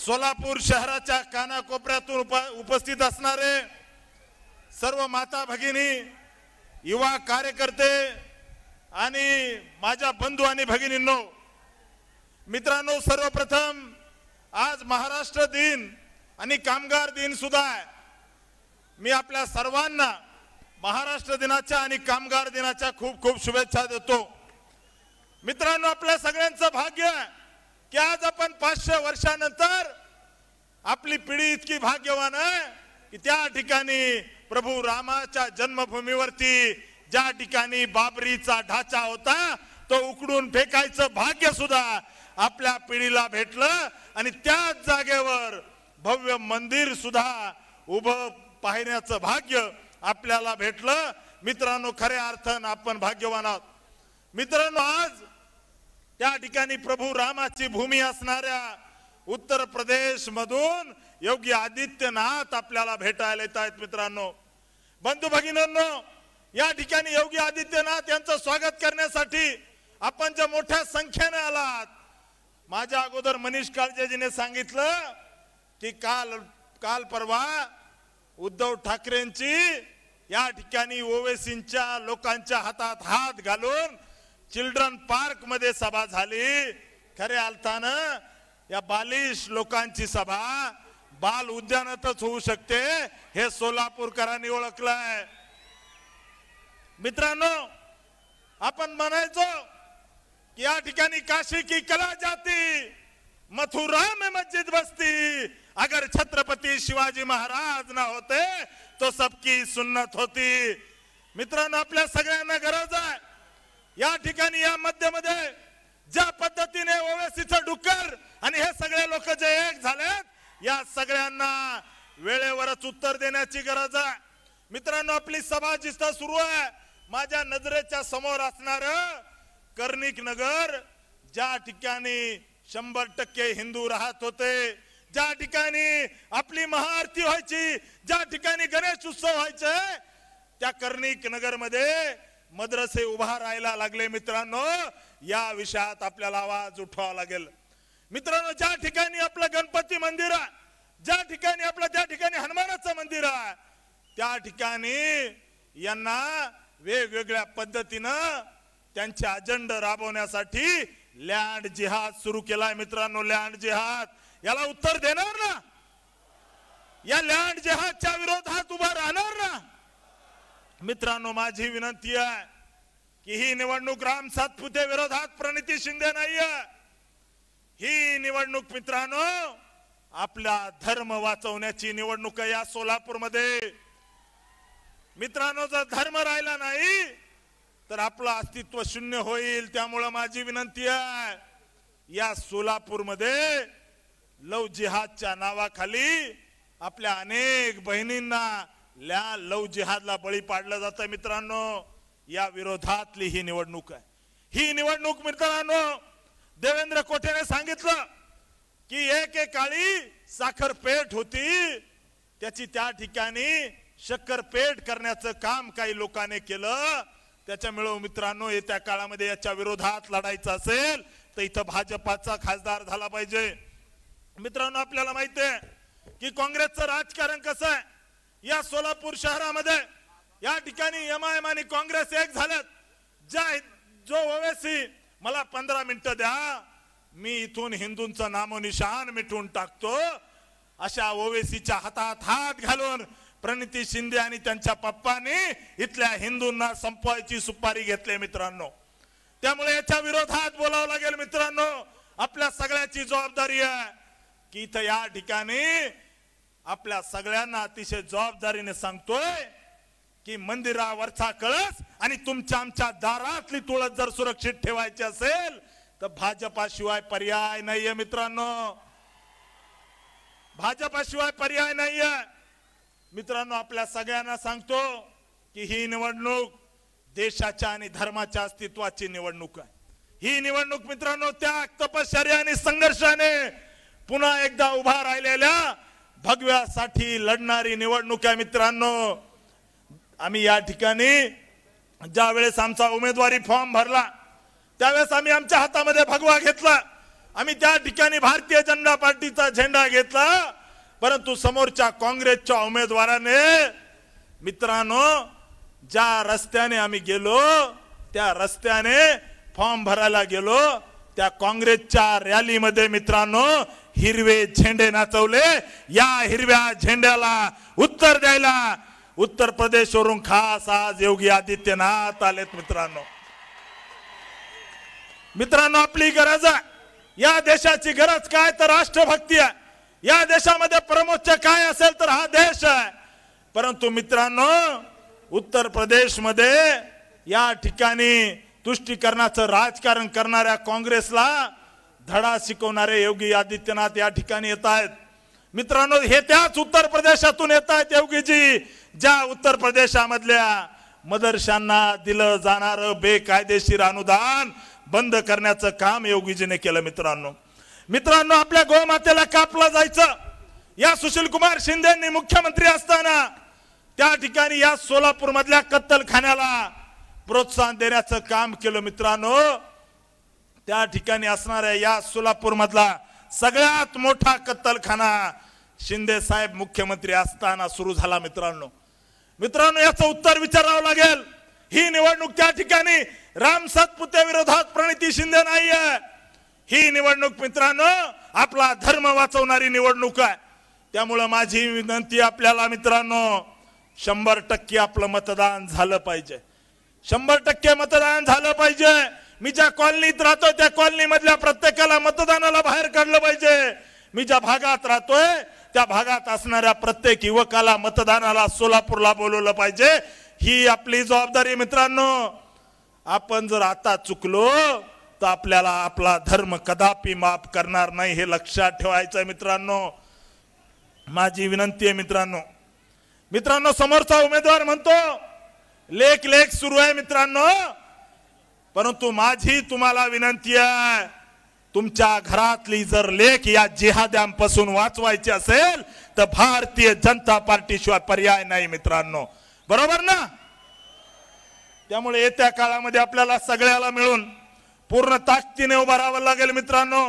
सोलापूर शहराच्या कानाकोपऱ्यातून उपस्थित असणारे सर्व माता भगिनी, युवा कार्यकर्ते आणि माझ्या बंधू आणि भगिनींनो, मित्रांनो, सर्वप्रथम आज महाराष्ट्र दिन आणि कामगार दिन सुद्धा आहे। मी आपल्या सर्वांना महाराष्ट्र दिनाच्या आणि कामगार दिनाच्या खूप खूप शुभेच्छा देतो। मित्रांनो, आपल्या सगळ्यांचं भाग्य की आज आपण 500 वर्षानंतर आपली पिढी इतकी भाग्यवान आहे की त्या ठिकाणी प्रभू रामाच्या जन्मभूमीवरती ज्या ठिकाणी बाबरीचा ढाचा होता तो उकडून फेकायचं भाग्य सुद्धा आपल्या पिढीला भेटलं आणि त्याच जागेवर भव्य मंदिर सुद्धा उभं पाहण्याचं भाग्य आपल्याला भेटलं। मित्रांनो, खऱ्या अर्थानं आपण भाग्यवान आहोत। मित्रांनो, आज त्या ठिकाणी प्रभू रामाची भूमी असणाऱ्या उत्तर प्रदेश मधून योगी आदित्यनाथ आपल्याला भेटायला येत आहेत। मित्रांनो, बंधू भगिनींनो, या ठिकाणी योगी आदित्यनाथ यांचं स्वागत करण्यासाठी आपण ज्या मोठ्या संख्येने आलात, माझ्या अगोदर मनीष काळजेजीने सांगितलं की काल परवा उद्धव ठाकरेंची या ठिकाणी ओवेसींच्या लोकांच्या हातात हात घालून चिल्ड्रन पार्क मध्ये सभा झाली। खऱ्या अर्थानं या बालिश लोकांची सभा बाल उद्यानातच होऊ शकते हे सोलापूरकरांनी ओळखलंय। मित्रांनो, आपण म्हणायचो कि या ठिकाणी काशी की कला जाती, मथुरा में मस्जिद बसती, अगर छत्रपति शिवाजी महाराज ना होते तो सबकी सुन्नत होती। मित्रांनो, आपल्या सगळ्यांना गरज आहे या ठिकाणी या मध्यमध्ये ज्या पद्धतीने ओवेसीचं डुक्कर आणि हे सगळे लोक जे एक झालेत, या सगळ्यांना वेळेवरच उत्तर देण्याची गरज आहे। मित्रांनो, आपली सभा जिथं सुरू आहे, माझ्या नजरेच्या समोर असणार कर्णिक नगर, ज्या ठिकाणी 100% हिंदू राहत होते, ज्या ठिकाणी आपली महाआरती व्हायची, ज्या ठिकाणी गणेश उत्सव व्हायचे, त्या कर्णिक नगर मध्ये मद्रसे उभा राहायला लागले। मित्रांनो, या विषयात आपल्याला आवाज उठवावा लागेल। मित्रांनो, ज्या ठिकाणी आपलं गणपती मंदिर आहे, ज्या ठिकाणी आपलं त्या ठिकाणी हनुमानाचं मंदिर आहे, त्या ठिकाणी यांना वेगवेगळ्या पद्धतीनं त्यांचे अजेंडा राबवण्यासाठी लँड जिहाद सुरू केलाय। मित्रांनो, लँड जिहाद याला उत्तर देणार ना? या लँड जिहादच्या विरोधात उभा राहणार ना? मित्रांनो, माझी विनंती आहे की ही निवडणूक राम सातपुते विरोधात प्रणिती शिंदे नाहीये। ही निवडणूक मित्रांनो आपला धर्म वाचवण्याची निवडणूक आहे या सोलापूर मध्ये। मित्रांनो, जर धर्म राहिला नाही तर आपलं अस्तित्व शून्य होईल। त्यामुळे माझी विनंती आहे, या सोलापूर मध्ये लव जिहादच्या नावाखाली आपल्या अनेक बहिणींना लव जिहादला बळी पाडलं जातं। मित्रांनो, या विरोधातली ही निवडणूक आहे। ही निवडणूक मित्रांनो, देवेंद्र कोठेने सांगितलं की एकेकाळी साखरपेठ होती, त्याची त्या ठिकाणी शक्करपेठ करण्याचं काम काही लोकांनी केलं। त्याच्यामुळे मित्रांनो, येत्या काळामध्ये याच्या विरोधात लढायचं असेल तर इथं भाजपाचा खासदार झाला पाहिजे। मित्रांनो, आपल्याला माहिती आहे की काँग्रेसचं राजकारण कसं आहे। या सोलापूर शहरामध्ये या ठिकाणी एमआयएम आणि काँग्रेस एक झालेत। जो ओवेसी मला 15 मिनिटं द्या, मी इथून हिंदूंचं नामोनिशान मिटवून टाकतो, अशा ओवेसीच्या हातात हात घालून प्रणिती शिंदे आणि त्यांच्या पप्पांनी इथल्या हिंदूंना संपवायची सुपारी घेतली। मित्रांनो, त्यामुळे याच्या विरोधात बोलावं लागेल। मित्रांनो, आपल्या सगळ्याची जबाबदारी आहे की इथं या ठिकाणी आपल्या सगळ्यांना अतिशय जबाबदारीने सांगतोय की मंदिरावरचा कळस आणि तुमच्या आमच्या दारातली तुळस जर सुरक्षित ठेवायची असेल तर भाजपाशिवाय पर्याय नाहीये। मित्रांनो, भाजपाशिवाय पर्याय नाहीये। मित्रांनो, आपल्या सगळ्यांना सांगतो की ही निवडणूक देशाच्या आणि धर्माच्या अस्तित्वाची निवडणूक आहे। ही निवडणूक मित्रांनो त्याग, तपश्चर्या आणि संघर्षाने पुन्हा एकदा उभा राहिलेल्या भगव्यासाठी लढणारी निवडणूक आहे। मित्रांनो, आम्ही या ठिकाणी ज्या वेळेस आमचा उमेदवारी फॉर्म भरला त्यावेळेस आम्ही आमच्या हातामध्ये भगवा घेतला आम्ही त्या ठिकाणी भारतीय जनता पार्टीचा झेंडा घेतला, परंतु समोरच्या काँग्रेसच्या उमेदवाराने मित्रांनो ज्या रस्त्याने आम्ही गेलो त्या रस्त्याने फॉर्म भरायला गेलो, त्या काँग्रेसच्या रॅलीमध्ये मित्रांनो हिरवे झेंडे नाचवले। या हिरव्या झेंड्याला उत्तर द्यायला उत्तर प्रदेशवरून खास आज योगी आदित्यनाथ आलेत। मित्रांनो आपली गरज आहे, या देशाची गरज काय तर राष्ट्रभक्ती आहे। या देशामध्ये परमोच्च काय असेल तर हा देश आहे। परंतु मित्रांनो उत्तर प्रदेश मध्ये या ठिकाणी तुष्टीकरणाचं राजकारण करणाऱ्या काँग्रेसला धडा शिकवणारे योगी आदित्यनाथ या ठिकाणी येत आहेत। मित्रांनो हे त्याच उत्तर प्रदेशातून येत आहेत योगीजी, ज्या उत्तर प्रदेशामधल्या मदरशांना दिलं जाणारं बेकायदेशीर अनुदान बंद करण्याचं काम योगीजीने केलं। मित्रांनो आपल्या गोमातेला कापलं जायचं, या सुशील कुमार शिंदेंनी मुख्यमंत्री असताना त्या ठिकाणी या सोलापूर मधल्या कत्तलखान्याला प्रोत्साहन देण्याचं काम केलं। मित्रांनो त्या ठिकाणी असणाऱ्या या सोलापूर मधला सगळ्यात मोठा कत्तलखाना शिंदे साहेब मुख्यमंत्री असताना सुरू झाला। मित्रांनो याचं उत्तर विचारावं लागेल। ही निवडणूक त्या ठिकाणी राम सातपुते विरोधात प्रणिती शिंदे नाहीये, ही निवडणूक मित्रांनो आपला धर्म वाचवणारी निवडणूक आहे। त्यामुळे माझी विनंती आपल्याला मित्रांनो 100% आपलं मतदान झालं पाहिजे, 100% मतदान झालं पाहिजे। मी ज्या कॉलनीत राहतोय त्या कॉलनी मधल्या प्रत्येकाला मतदानाला बाहेर काढलं पाहिजे। मी ज्या भागात राहतोय त्या भागात असणाऱ्या प्रत्येक युवकाला मतदानाला सोलापूरला बोलवलं पाहिजे। ही आपली जबाबदारी मित्रांनो। आपण जर आता चुकलो तर आपल्याला आपला धर्म कदापि माफ करणार नाही, हे लक्षात ठेवायचं आहे मित्रांनो। माझी विनंती आहे मित्रांनो समोरचा उमेदवार म्हणतो लेख लेख सुरू आहे मित्रांनो, परंतु माझी तुम्हाला विनंती आहे तुमच्या घरातली जर लेख या जिहाद्यांपासून वाचवायची असेल तर भारतीय जनता पार्टी शिवाय पर्याय नाही मित्रांनो, बरोबर ना। त्यामुळे येत्या काळामध्ये आपल्याला सगळ्याला मिळून पूर्ण ताकदीने उभा राहावं लागेल मित्रांनो।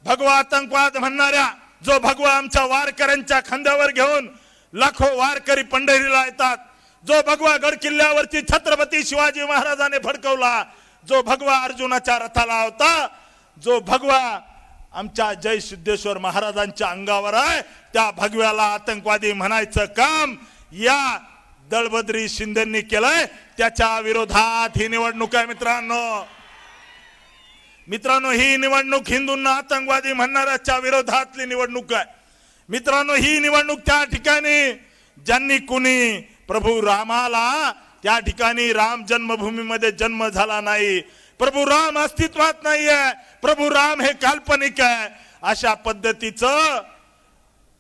भगवा आतंकवाद म्हणणाऱ्या जो भगवा आमच्या वारकऱ्यांच्या खांद्यावर घेऊन लाखो वारकरी पंढरीला येतात, जो भगवा गड किल्ल्यावरती छत्रपती शिवाजी महाराजांनी फडकवला, जो भगवा अर्जुनाच्या रथाला होता, जो भगवा आमच्या जय सिद्धेश्वर महाराजांच्या अंगावर आहे, त्या भगव्याला आतंकवादी म्हणायचं काम या दळभद्री शिंदेंनी केलंय। त्याच्या विरोधात ही निवडणूक आहे मित्रांनो ही निवडणूक हिंदूंना आतंकवादी म्हणणाऱ्याच्या विरोधातली निवडणूक आहे मित्रांनो। ही निवडणूक त्या ठिकाणी ज्यांनी कुणी प्रभू रामाला त्या ठिकाणी राम जन्मभूमीमध्ये जन्म झाला नाही, प्रभू राम अस्तित्वात नाहीये, प्रभू राम हे काल्पनिक आहे, अशा पद्धतीचं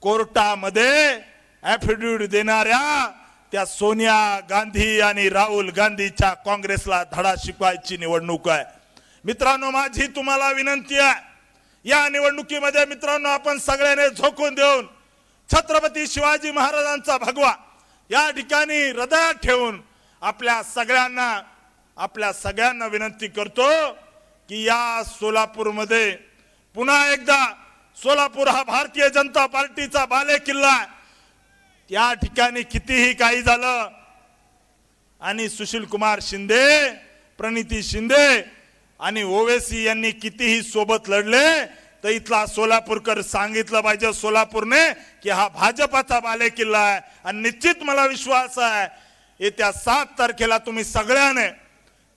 कोर्टामध्ये ॲफिडेव्हिट देणाऱ्या त्या सोनिया गांधी आणि राहुल गांधीच्या काँग्रेसला धडा शिकवायची निवडणूक आहे मित्रांनो। माझी तुम्हाला विनंती आहे या निवडणुकीमध्ये मित्रांनो आपण सगळ्यांनी झोकून देऊन छत्रपती शिवाजी महाराजांचा भगवा या ठिकाणी हृदयात ठेवून आपल्या सगळ्यांना विनंती करतो की या सोलापूरमध्ये पुन्हा एकदा सोलापूर हा भारतीय जनता पार्टीचा बालेकिल्ला आहे। या ठिकाणी कितीही काही झालं आणि सुशील कुमार शिंदे, प्रणिती शिंदे आणि ओवेसी यांनी कितीही सोबत लढले तर इथला सोलापूरकर सांगितलं पाहिजे सोलापूरने की हा भाजपाचा बालेकिल्ला आहे। आणि निश्चित मला विश्वास आहे येत्या 7 तारखेला तुम्ही सगळ्यांनी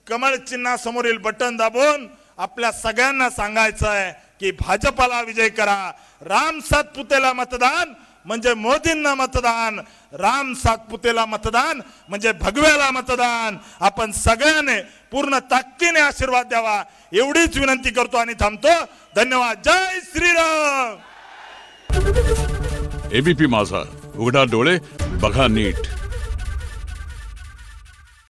कमळ चिन्हासमोरील बटन दाबून आपल्या सगळ्यांना सांगायचं आहे की भाजपाला विजय करा। राम सातपुतेला मतदान म्हणजे मोदींना मतदान, राम सातपुतेला मतदान म्हणजे भगव्याला मतदान। आपण सगळ्यांनी पूर्ण ताकदीने आशीर्वाद द्यावा एवढीच विनंती करतो आणि थांबतो। धन्यवाद। जय श्रीराम। एबीपी माझा, उघडा डोळे बघा नीट।